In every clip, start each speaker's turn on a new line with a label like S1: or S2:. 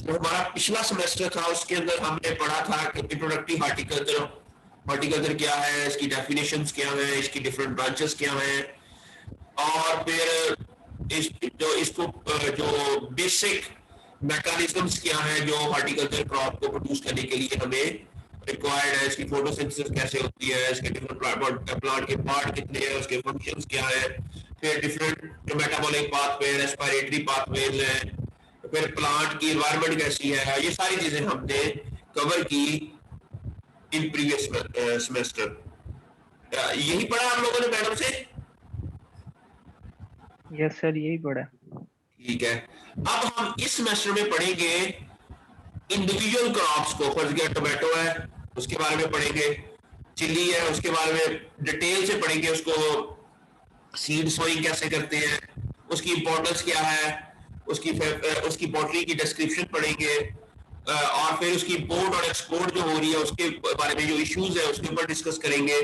S1: जो हमारा पिछला सेमेस्टर था उसके अंदर हमने पढ़ा था कि रिप्रोडक्टिव हॉर्टिकल्चर, हॉर्टिकल्चर क्या है, इसकी डेफिनेशंस क्या है, इसकी डिफरेंट ब्रांचेस क्या हैं, और फिर जो इसको जो बेसिक मैकेनिज्म्स क्या है जो हॉर्टिकल्चर क्रॉप को प्रोड्यूस करने के लिए हमें रिक्वायर्ड है, इसकी फोटोसिंथेसिस कैसे होती है, इसके डिफरेंट प्लांट के पार्ट कितने हैं, उसके फंक्शंस क्या है, फिर डिफरेंट जो मेटाबॉलिक पाथवे, रेस्पिरेटरी पाथवेज हैं, फिर प्लांट की एनवायरनमेंट कैसी है, ये सारी चीजें हमने कवर की इन प्रीवियस सेमेस्टर। यही पढ़ा आप लोगों ने मैडम से?
S2: यस सर, यही पढ़ा।
S1: ठीक है, अब हम इस सेमेस्टर में पढ़ेंगे इंडिविजुअल क्रॉप्स को। फर्ज किया टोमेटो है, उसके बारे में पढ़ेंगे, चिली है उसके बारे में डिटेल से पढ़ेंगे, उसको सीड सोइंग कैसे करते हैं, उसकी इंपॉर्टेंस क्या है, उसकी पॉटरी की डिस्क्रिप्शन पढ़ेंगे, और फिर उसकी इंपोर्ट और एक्सपोर्ट जो हो रही है उसके बारे में जो इश्यूज है उसके ऊपर डिस्कस करेंगे।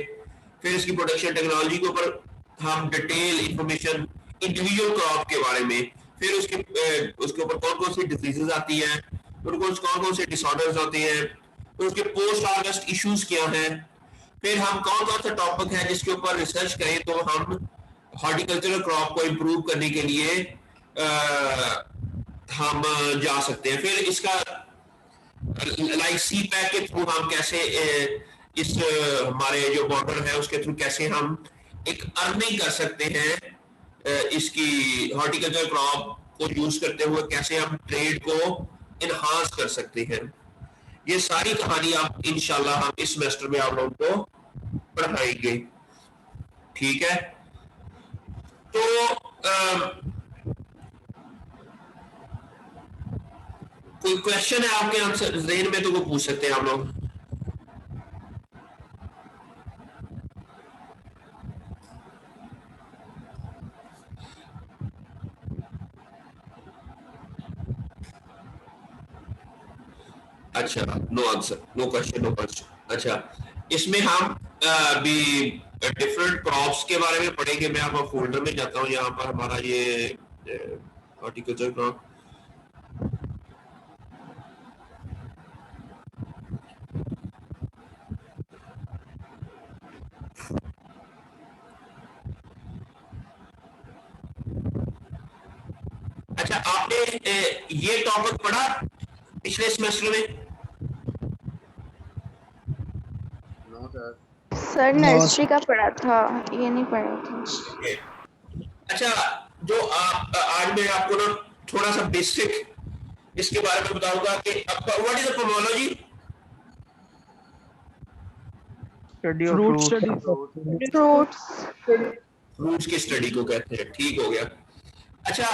S1: फिर इसकी प्रोडक्शन टेक्नोलॉजी के ऊपर हम डिटेल इंफॉर्मेशन इंडिविजुअल क्रॉप के बारे में, फिर उसके ऊपर कौन कौन सी डिजीजेज आती हैं, कौन कौन से डिसऑर्डर्स होते हैं, फिर उसके पोस्ट हार्वेस्ट इश्यूज क्या हैं, फिर हम कौन कौन सा टॉपिक है जिसके ऊपर रिसर्च करें तो हम हॉर्टिकल्चरल क्रॉप को इम्प्रूव करने के लिए हम जा सकते हैं। फिर इसका लाइक सी पैक के थ्रू हम कैसे इस हमारे जो बॉर्डर है उसके थ्रू कैसे हम एक अर्निंग कर सकते हैं, इसकी हॉर्टिकल्चर क्रॉप को यूज करते हुए कैसे हम ट्रेड को इनहांस कर सकते हैं। ये सारी कहानी आप इंशाल्लाह हम इस सेमेस्टर में आप लोगों को पढ़ाएंगे। ठीक है, तो कोई क्वेश्चन है आपके आंसर जहन में तो वो पूछ सकते हैं आप लोग। अच्छा, no answer, no question, no question. अच्छा, इसमें हम भी डिफरेंट क्रॉप्स के बारे में पढ़ेंगे। मैं आपका फोल्डर में जाता हूँ, यहाँ पर हमारा ये हॉर्टिकल्चर क्रॉप, अच्छा आपने ये टॉपिक पढ़ा पिछले सेमेस्टर में?
S3: सर नर्सरी का पढ़ा था, ये नहीं पढ़ा था।
S1: अच्छा, जो आज मैं आपको ना थोड़ा सा बेसिक इसके बारे में बताऊंगा कि what is the pomology?
S2: Study of
S1: fruits की स्टडी को कहते हैं। ठीक हो गया। अच्छा,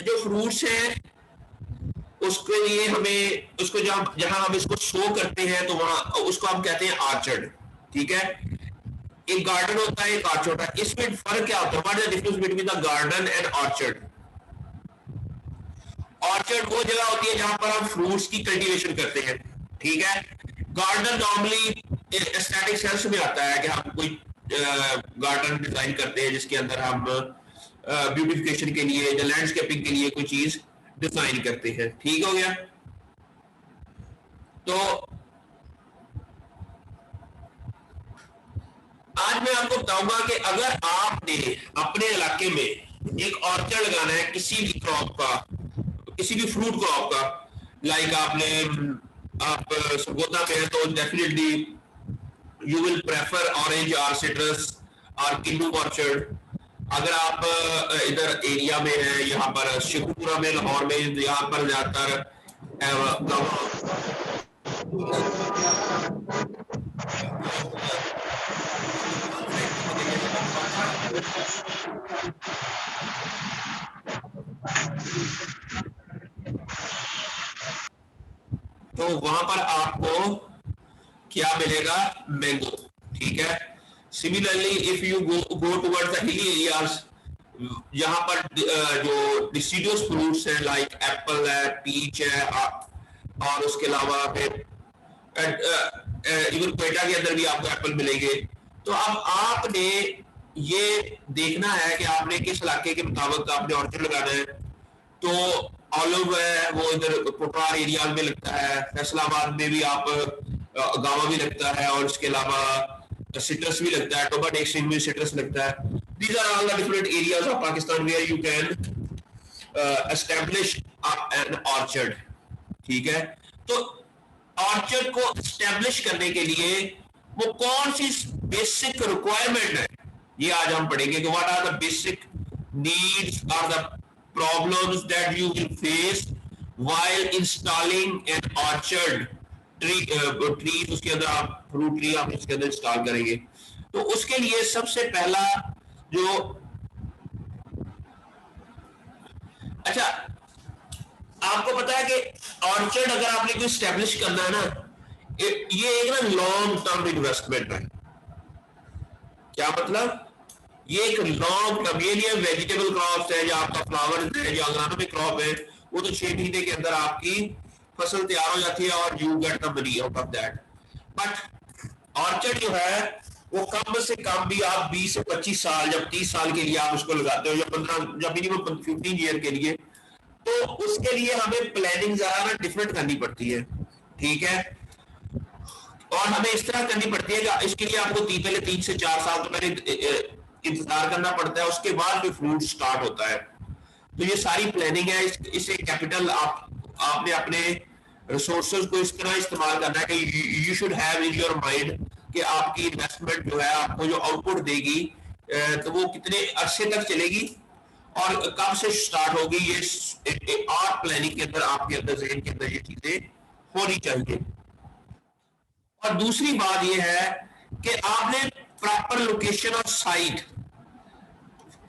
S1: जो फ्रूट्स है उसके लिए हमें उसको जहां हम इसको शो करते हैं तो वहां उसको हम कहते हैं ऑर्चर्ड। ठीक है, एक गार्डन होता है, एक ऑर्चर्ड होता है। इसमें फर्क क्या होता है? What is the difference between the garden and orchard? Orchard वो जगह होती है जहां पर हम फ्रूट्स की कल्टीवेशन करते हैं। ठीक है, गार्डन नॉर्मली एस्थेटिक सेंस में आता है कि हम कोई गार्डन डिजाइन करते हैं जिसके अंदर हम ब्यूटिफिकेशन के लिए या लैंडस्केपिंग के लिए कोई चीज डिजाइन करते हैं। ठीक हो गया। तो आज मैं आपको बताऊंगा कि अगर आपने अपने इलाके में एक ऑर्चर्ड लगाना है किसी भी क्रॉप का, किसी भी फ्रूट क्रॉप का, लाइक आप सरगोदा में है तो definitely you will prefer orange और सिट्रस और किन्नू ऑर्चर्ड। अगर आप इधर एरिया में है, यहाँ पर शेखुपुरा में, लाहौर में, यहाँ पर ज्यादातर तो वहां पर आपको क्या मिलेगा? मैंगो। ठीक है, similarly if you go towards the hilly areas, यहाँ पर जो डिसीडियस फ्रूट्स हैं लाइक एप्पल है, पीच है, और उसके अलावा फिर इवन क्वेटा के अंदर भी आपको एप्पल मिलेंगे। तो अब आपने ये देखना है कि आपने किस इलाके के मुताबिक आपने ऑर्चर्ड लगाना है। तो ऑलिव है वो इधर कोटवार एरिया में लगता है, फैसलाबाद में भी आप गावा भी लगता है, और उसके अलावा सिट्रस भी लगता है, टोबा टेक्सटाइल में सिट्रस लगता है। These are all the different areas of Pakistan where you can establish an orchard. ठीक है, तो ऑर्चर्ड को एस्टैब्लिश करने के लिए वो कौन सी बेसिक रिक्वायरमेंट है, ये आज हम पढ़ेंगे कि what are the basic needs are the problems that you will face while installing an orchard tree. उसके अंदर आप फ्रूट ट्री आप इसके अंदर इंस्टॉल करेंगे। तो उसके लिए सबसे पहला जो, अच्छा आपको पता है कि ऑर्चर्ड अगर आपने कोई स्टैब्लिश करना है ना, ये एक ना लॉन्ग टर्म इन्वेस्टमेंट है। क्या मतलब, ये एक लॉन्ग टर्म, ये नहीं है वेजिटेबल क्रॉप्स है या आपका फ्लावर है या एग्रोनॉमिक क्रॉप है, वो तो 6 महीने के अंदर आपकी फसल तैयार हो जाती है और you get the money out of that. But orchard जो है वो कम से कम भी आप 20 से 25 साल, जब 30 साल के लिए आप उसको लगाते हो, या 15, जब मिनिमम 15 ईयर के लिए, तो उसके लिए हमें प्लानिंग ज्यादा डिफरेंट करनी पड़ती है। ठीक है, और हमें इस तरह करनी पड़ती है कि इसके लिए आपको पहले 3 से 4 साल तो पहले इंतजार करना पड़ता है, उसके बाद फिर फ्रूट स्टार्ट होता है। तो ये सारी प्लानिंग है। इसे कैपिटल आपने अपने रिसोर्सेज को इस तरह इस्तेमाल करना है कि you should have in your mind कि आपकी इन्वेस्टमेंट जो है आपको जो आउटपुट देगी तो वो कितने अरसे तक चलेगी और कब से स्टार्ट होगी। ये आर्ट प्लानिंग के अंदर आपके अंदर ज़हन के अंदर ये चीजें होनी चाहिए। और दूसरी बात ये है कि आपने प्रॉपर लोकेशन और साइट,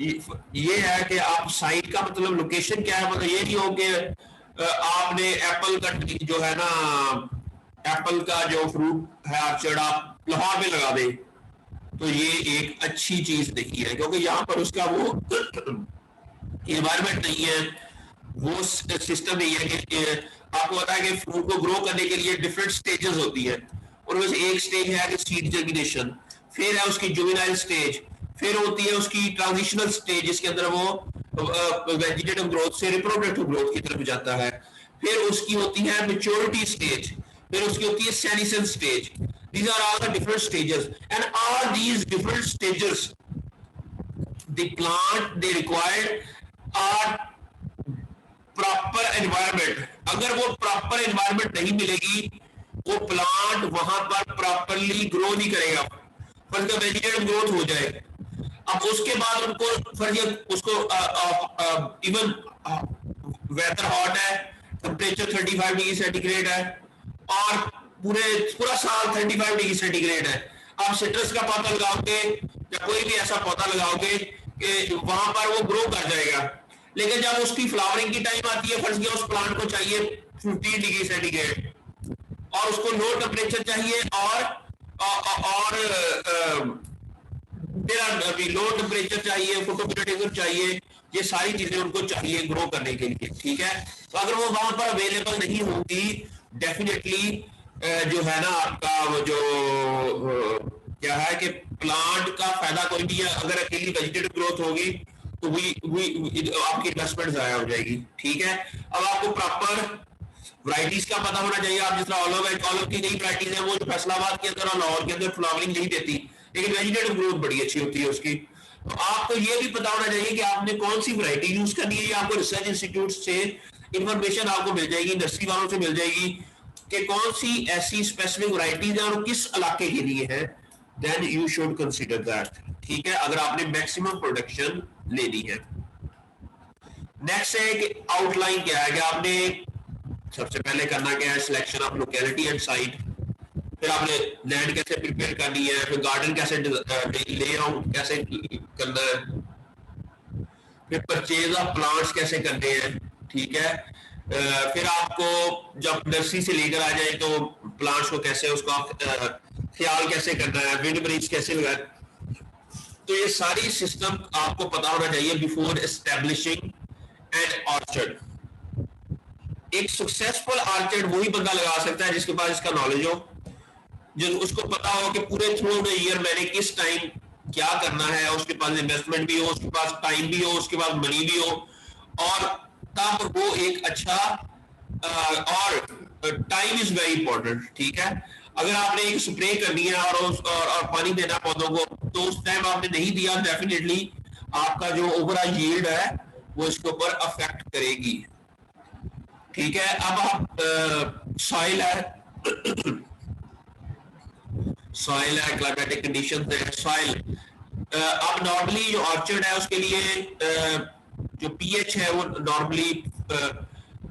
S1: ये है कि आप साइट का मतलब लोकेशन क्या है, मतलब ये नहीं हो कि आपने एप्पल का जो है ना, एप्पल का जो फ्रूट है ऑर्चर्ड आप लाहौर में लगा दे, तो ये एक अच्छी चीज नहीं है, क्योंकि यहाँ पर उसका वो एनवायरमेंट नहीं है, वो सिस्टम नहीं है कि आपको पता है कि फ्रूट को ग्रो करने के लिए डिफरेंट स्टेजेस होती है, और वैसे एक स्टेज है कि सीड जर्मिनेशन, फिर है उसकी जुवेनाइल स्टेज, फिर होती है उसकी ट्रांजिशनल स्टेज जिसके अंदर वो वेजिटेटिव ग्रोथ से रिप्रोडक्टिव ग्रोथ की तरफ जाता है, फिर उसकी होती है मैच्योरिटी स्टेज, फिर उसकी होती है senescence stage. These are all the different stages, and all these different stages the plant they required are proper environment। अगर वो proper environment नहीं मिलेगी वो प्लांट वहां पर प्रॉपरली ग्रो नहीं करेगा। फर्ज का वेजिटेटिव ग्रोथ हो जाए, अब उसके बाद उनको फर्ज उसको इवन वेदर हॉट है, टेम्परेचर 35 डिग्री सेंटीग्रेड है और पूरा साल 35 डिग्री सेंटीग्रेड है, आप सिट्रस का पौधा लगाओगे या कोई भी ऐसा पौधा लगाओगे कि वहां पर वो ग्रो कर जाएगा, लेकिन जब उसकी फ्लावरिंग की टाइम आती है, फर्ज किया उस प्लांट को चाहिए 15 डिग्री सेंटीग्रेड और उसको लो टेम्परेचर चाहिए और लो टेम्परेचर चाहिए, फोटोसिंथेसिस चाहिए, ये सारी चीजें उनको चाहिए ग्रो करने के लिए। ठीक है, तो अगर वो वहां पर अवेलेबल नहीं होगी, डेफिनेटली जो है ना आपका वो जो क्या है कि प्लांट का फायदा कोई नहीं है। अगर अकेली वेजिटेटिव ग्रोथ होगी तो आपकी इन्वेस्टमेंट जाया हो जाएगी। ठीक है, अब आपको प्रॉपर वैरायटीज का पता होना चाहिए। आप जिस तरह ऑलिव की नई वैरायटीज है वो फैसलाबाद के अंदर और लाहौर के अंदर फ्लावरिंग नहीं देती, लेकिन वेजिटेटिव ग्रोथ बड़ी अच्छी होती है उसकी। तो आपको ये भी पता होना चाहिए कि आपने कौन सी वैरायटी यूज करनी है। आपको रिसर्च इंस्टीट्यूट से इंफॉर्मेशन आपको मिल जाएगी, नर्सरी वालों से मिल जाएगी कि कौन सी ऐसी स्पेसिफिक वैरायटीज है और किस इलाके के लिए है। Then you should consider that. ठीक है, अगर आपने मैक्सिमम प्रोडक्शन लेनी है। नेक्स्ट है कि आउटलाइन क्या है, कि आपने सबसे पहले करना क्या है, selection of locality and site, फिर आपने लैंड कैसे प्रिपेयर करनी है, फिर गार्डन कैसे लेआउट कैसे करना है, फिर परचेज ऑफ प्लांट्स कैसे करने हैं। ठीक है, फिर आपको जब नर्सरी से लेकर आ जाए तो प्लांट्स को कैसे उसका ख्याल कैसे करना है, विंड ब्रिज कैसे लगाए, तो ये सारी सिस्टम आपको पता होना चाहिए बिफोर एस्टेब्लिशिंग एन ऑर्चर्ड। एक सक्सेसफुल ऑर्चर्ड वही बंदा लगा सकता है जिसके पास इसका नॉलेज हो, जो उसको पता हो कि पूरे थ्रू द ईयर मैंने किस टाइम क्या करना है, उसके पास इन्वेस्टमेंट भी हो, उसके पास टाइम भी हो, उसके पास मनी भी हो, और तब वो एक अच्छा और टाइम इज वेरी इंपॉर्टेंट, ठीक है। अगर आपने एक स्प्रे करनी है और पानी देना पौधों को, तो उस टाइम आपने नहीं दिया, डेफिनेटली आपका जो ओवरऑल यील्ड है वो इसके ऊपर अफेक्ट करेगी, ठीक है। अब आप सॉइल है, सॉइल है, क्लाइमेटिक कंडीशन है, सॉइल अब नॉर्मली जो ऑर्चर्ड है उसके लिए जो पीएच है वो नॉर्मली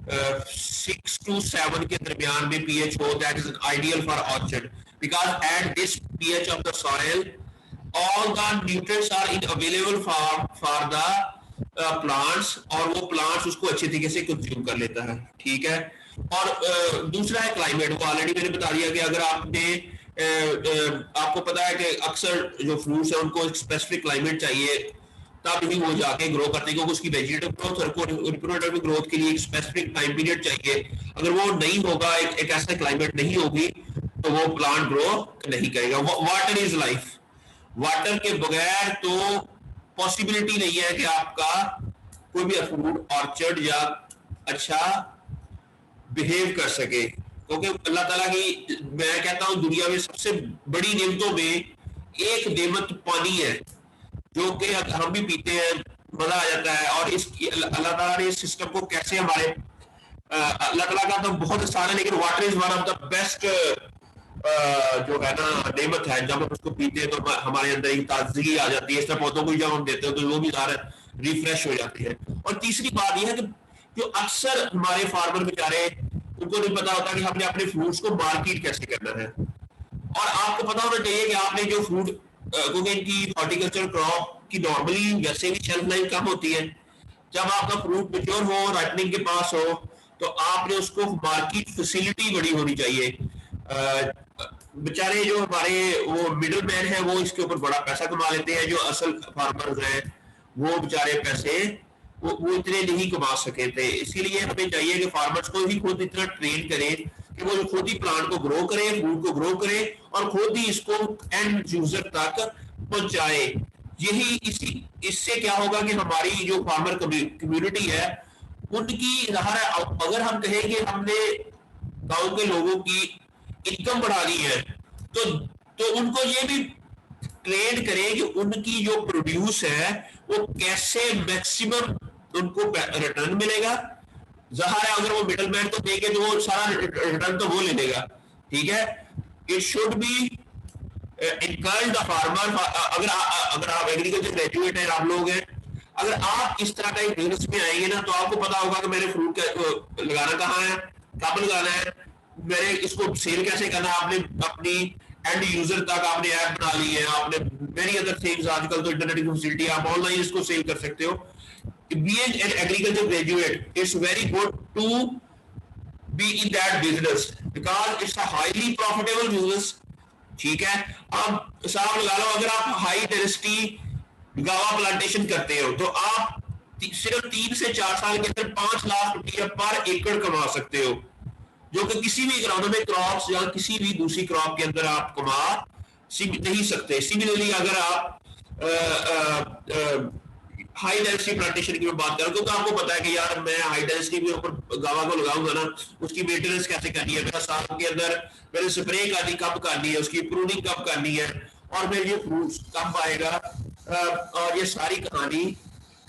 S1: 6 to 7 के दरमियान में पीएच हो, that is ideal for orchard, because at this pH of the soil all the nutrients are in available for the plants, और वो plants उसको अच्छे तरीके से कंज्यूम कर लेता है, ठीक है। और दूसरा है क्लाइमेट, वो ऑलरेडी मैंने बता दिया कि अगर आपने आपको पता है कि अक्सर जो फ्रूट्स है उनको एक स्पेसिफिक क्लाइमेट चाहिए, तब ही वो जाके ग्रो करते हैं, क्योंकि उसकी वेजिटेटिव ग्रोथ और रिप्रोडक्टिव ग्रोथ के लिए एक स्पेसिफिक टाइम पीरियड चाहिए। अगर वो नहीं होगा, एक ऐसा क्लाइमेट नहीं होगी, तो वो प्लांट ग्रो नहीं करेगा। वाटर इज लाइफ, वाटर के बगैर तो पॉसिबिलिटी नहीं है कि आपका कोई भी फ्रूट ऑर्चर्ड या अच्छा बिहेव कर सके, क्योंकि अल्लाह ताला की, मैं कहता हूं दुनिया में सबसे बड़ी नेमतों में एक नेमत पानी है, जो कि हम भी पीते हैं, मजा आ जाता है। और इस अल्लाह ताला ने इस सिस्टम को कैसे हमारे अल्लाह ताला का तो बहुत आसान है, लेकिन water is one of the best जो है ना नेमत है। जब हम उसको पीते हैं तो हमारे अंदर एक ताजगी आ जाती है, इस तरह पौधों को जब हम देते हैं तो वो भी सारा रिफ्रेश हो जाती है। और तीसरी बात यह है कि जो अक्सर हमारे फार्मर बेचारे, उनको नहीं पता होता कि हमने अपने फ्रूट्स को मार्केट कैसे करना है। और आपको पता होना चाहिए कि आपने जो फ्रूट, क्योंकि इनकी हॉर्टिकल्चर क्रॉप की नॉर्मली वैसे भी शेल्फ लाइफ कम होती है, जब आपका फ्रूट मेच्योर हो, राइपनिंग के पास हो, तो आपने उसको मार्केट फैसिलिटी बड़ी होनी चाहिए। बेचारे जो हमारे वो मिडल मैन है वो इसके ऊपर बड़ा पैसा कमा लेते हैं, जो असल फार्मर्स हैं वो बेचारे पैसे वो इतने नहीं कमा सके थे। इसीलिए हमें चाहिए कि फार्मर्स को ही खुद इतना ट्रेन करें कि वो खुद ही प्लांट को ग्रो करे, फूड को ग्रो करे, और खुद ही इसको एंड यूजर तक पहुंचाए। यही इससे क्या होगा कि हमारी जो फार्मर कम्युनिटी है उनकी, अगर हम कहेंगे हमने गांव के लोगों की इनकम बढ़ानी है, तो उनको ये भी ट्रेन करें कि उनकी जो प्रोड्यूस है वो कैसे मैक्सिमम उनको रिटर्न मिलेगा। ज़ाहिर है अगर वो मिडल मैन तो देंगे तो वो सारा रिटर्न तो वो ले लेगा, ठीक है। It should be encourage the farmer. अगर आप एग्रीकल्चर ग्रेजुएट हैं, आप लोग हैं, अगर आप इस तरह का एक बिजनेस में आएंगे ना, तो आपको पता होगा कि मैंने फ्रूट लगाना कहाँ है, कब लगाना है, मैंने इसको सेल कैसे करना है। आपने अपनी एंड यूजर तक आपने ऐप बना ली है, आपने मेनी अदर थिंग्स, आजकल तो इंटरनेट की फैसिलिटी, आप ऑनलाइन इसको सेल कर सकते हो। Being an agriculture graduate, it's very good to be in that business because it's a highly profitable business, ठीक है। अब हिसाब लगा लो, अगर आप हाई डेंसिटी गावा प्लांटेशन करते हो तो आप सिर्फ 3 से 4 साल के अंदर 5 लाख रुपया पर एकड़ कमा सकते हो, जो कि किसी भी इकोनॉमिक क्रॉप्स या किसी भी दूसरी क्रॉप के अंदर आप कमा नहीं सकते। सिमिलरली अगर आप हाई डेंसिटी प्लांटेशन की मैं बात करूं, क्योंकि आपको पता है कि यार मैं हाई डेंसिटी के ऊपर गावा को लगाऊंगा ना, उसकी मेंटेनेंस कैसे करनी है, मेरा साल के अंदर मैंने स्प्रे करनी कब करनी है, उसकी प्रूनिंग कब करनी है, और फिर ये फ्रूट्स कब आएगा, और ये सारी कहानी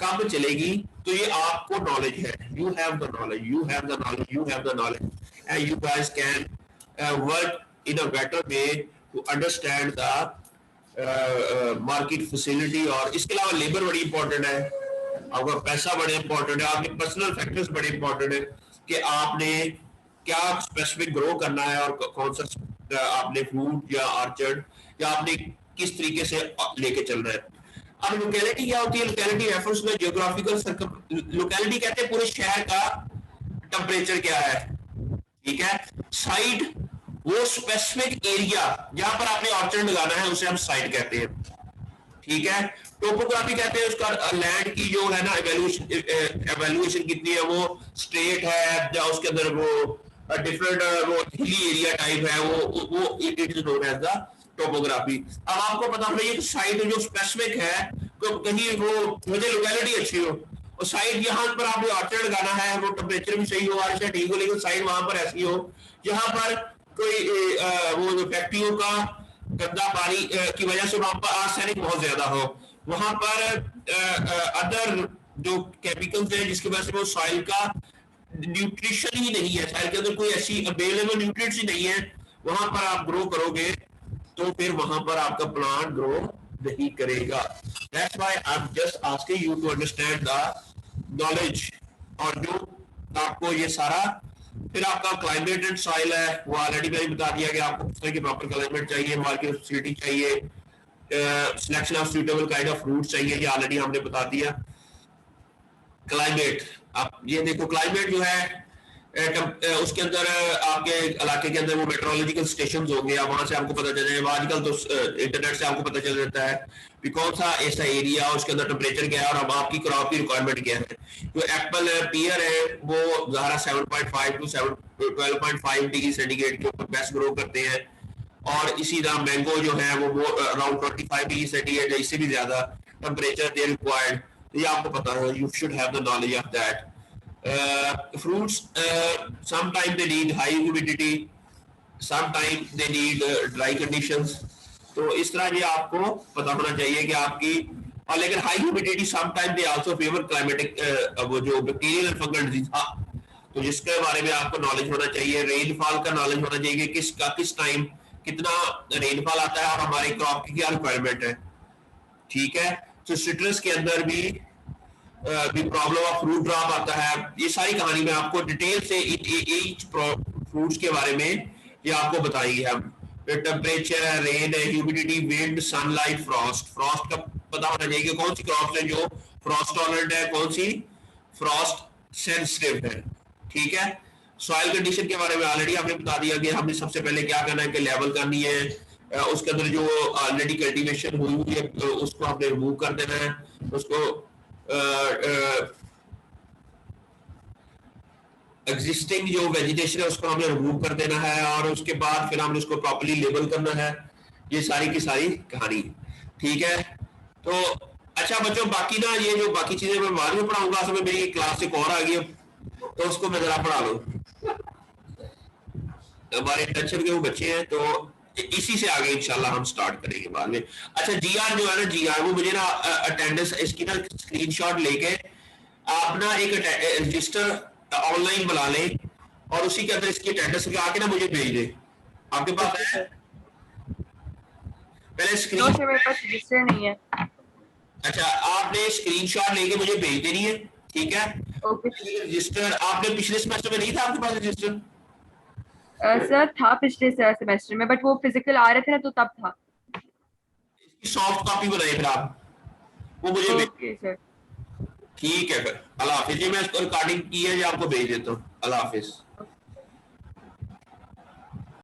S1: कब चलेगी। तो ये आपको नॉलेज है, you have the knowledge, you have the knowledge, you have the knowledge, and you guys can work in a better way to understand the market facility. और इसके अलावा लेबर बड़ी इंपॉर्टेंट है, आपका पैसा बड़े इंपॉर्टेंट है, आपके पर्सनल फैक्टर्स बड़े इंपॉर्टेंट है कि आपने क्या स्पेसिफिक ग्रो करना है, और कौन सा आपने फ्रूट या ऑर्चर्ड या आपने किस तरीके से लेके चलना है। अब लोकेलिटी क्या होती है? लोकेलिटी रेफर्स में जियोग्राफिकल लोकेलिटी कहते हैं पूरे शहर का टेम्परेचर क्या है, ठीक है। साइट वो स्पेसिफिक एरिया जहां पर आपने ऑर्चर्ड लगाना है उसे हम साइट कहते हैं, ठीक है। टोपोग्राफी कहते हैं उसका लैंड की जो है ना एवेल्युएशन कितनी है, वो स्ट्रेट है या उसके अंदर वो डिफरेंट वो हिली एरिया टाइप है, वो it is known as the topography. अब आपको पता होना ये साइट जो स्पेसिफिक है, तो कहीं वो मुझे लोकेलिटी अच्छी हो, और साइड यहाँ पर आपने ऑर्चर लगाना है, वो टेम्परेचर भी सही हो, आरशा ठीक हो, लेकिन साइड वहां पर ऐसी हो जहां पर कोई वो जो फैक्ट्रियों का गंदा पानी की वजह से वहां पर आर्सेनिक बहुत ज्यादा हो, वहां पर अदर जो केमिकल्स हैं जिसकी वजह से वो सॉइल का न्यूट्रिशन ही नहीं है, सॉइल के अंदर कोई ऐसी अवेलेबल न्यूट्रिएंट्स ही नहीं है, वहां पर आप ग्रो करोगे तो फिर वहां पर आपका प्लांट ग्रो नहीं करेगा। That's why I'm just asking you to understand the knowledge। और जो आपको ये सारा, फिर आपका क्लाइमेट एंड सॉइल है वो ऑलरेडी मैंने बता दिया कि आपको किस तरह की प्रॉपर क्लाइमेट चाहिए, मार्केट फैसिलिटी चाहिए, selection of suitable kind of fruit चाहिए, ये ऑलरेडी हमने बता दिया। क्लाइमेट, आप ये देखो क्लाइमेट जो है उसके अंदर आपके इलाके के अंदर वो मेट्रोलॉजिकल स्टेशंस होंगे, वहां से आपको पता चल जाएगा। आजकल तो इंटरनेट से आपको पता चल जाता है कि कौन सा ऐसा एरिया उसके अंदर टेम्परेचर क्या है और अब आपकी क्रॉप की रिक्वायरमेंट क्या है। जो एप्पल है, पियर है, वो ज़ाहिर 7.5 टू 12.5 डिग्री सेंटीग्रेड के ऊपर बेस्ट ग्रो करते हैं, और इसी तरह मैंगो जो है वो अराउंड 25 डिग्री सेंटीग्रेड या इससे भी ज्यादा टेम्परेचर दे रिक्वायर्ड। ये आपको पता है, you should have the knowledge of that. fruits sometimes they need high humidity, sometimes they need dry conditions। तो इस तरह ये आपको पता होना चाहिए कि आपकी, और लेकिन high humidity sometime they also favour climatic वो जो बैक्टीरियल एंड फंगल डिजीज, तो जिसके बारे में आपको नॉलेज होना चाहिए। रेनफॉल का नॉलेज होना चाहिए कि किस टाइम कितना रेनफॉल आता है और हमारी क्रॉप की क्या रिक्वायरमेंट है, ठीक है। तो सिट्रस के अंदर भी प्रॉब्लम ऑफ फ्रूट ड्रॉप आता है। ये सारी कहानी में आपको डिटेल से ईच फ्रूट्स के बारे में ये आपको बताएंगे हम। Temperature, rain, humidity, wind, sunlight, Frost का पता होना चाहिए कि कौन सी क्रॉप्स है जो फ्रॉस्ट टॉलरेंट है, कौन सी फ्रॉस्ट सेंसिटिव है, ठीक है। सॉइल कंडीशन के बारे में ऑलरेडी आपने बता दिया कि हमने सबसे पहले क्या करना है कि लेवल करनी है, उसके अंदर जो ऑलरेडी कल्टीवेशन हुई हुई है उसको हमने रिमूव कर देना है, उसको एग्जिस्टिंग जो वेजिटेशन है उसको हमने रिमूव कर देना है, और उसके बाद फिर हमने उसको प्रॉपर्ली लेबल करना है। ये सारी की सारी कहानी, ठीक है। तो अच्छा बच्चों, बाकी ना ये जो बाकी चीजें मैं बाद में पढ़ाऊंगा, असल में मेरी क्लास एक और आ गई तो उसको मैं जरा पढ़ा लो। हमारे इंटेंशन के वो बच्चे हैं तो इसी से आगे इंशाल्लाह हम स्टार्ट करेंगे बाद में। अच्छा जीआर जो है ना, जीआर वो मुझे ना अटेंडेंस इसकी ना स्क्रीनशॉट लेके आप ना एक रजिस्टर ऑनलाइन बना लें और उसी के अंदर इसकी अटेंडेंस लगा के ना मुझे भेज दे। आपके पास है? पहले स्क्रीन
S3: से मेरे पास रजिस्टर नहीं है।
S1: अच्छा, आपने स्क्रीनशॉट लेके मुझे भेज देनी है, ठीक है।
S3: ओके
S1: रजिस्टर आपने पिछले सेमेस्टर में नहीं था आपके पास रजिस्टर?
S3: सर था पिछले सेमेस्टर में, बट वो फिजिकल आ रहे थे ना तो तब था।
S1: इसकी सॉफ्ट कॉपी बनाई फिर आप, वो मुझे
S3: ओके सर,
S1: ठीक है। फिर अल्लाह हाफिज। जी मैं इसको रिकॉर्डिंग की है, जो आपको भेज देता हूँ। अल्लाह हाफिज।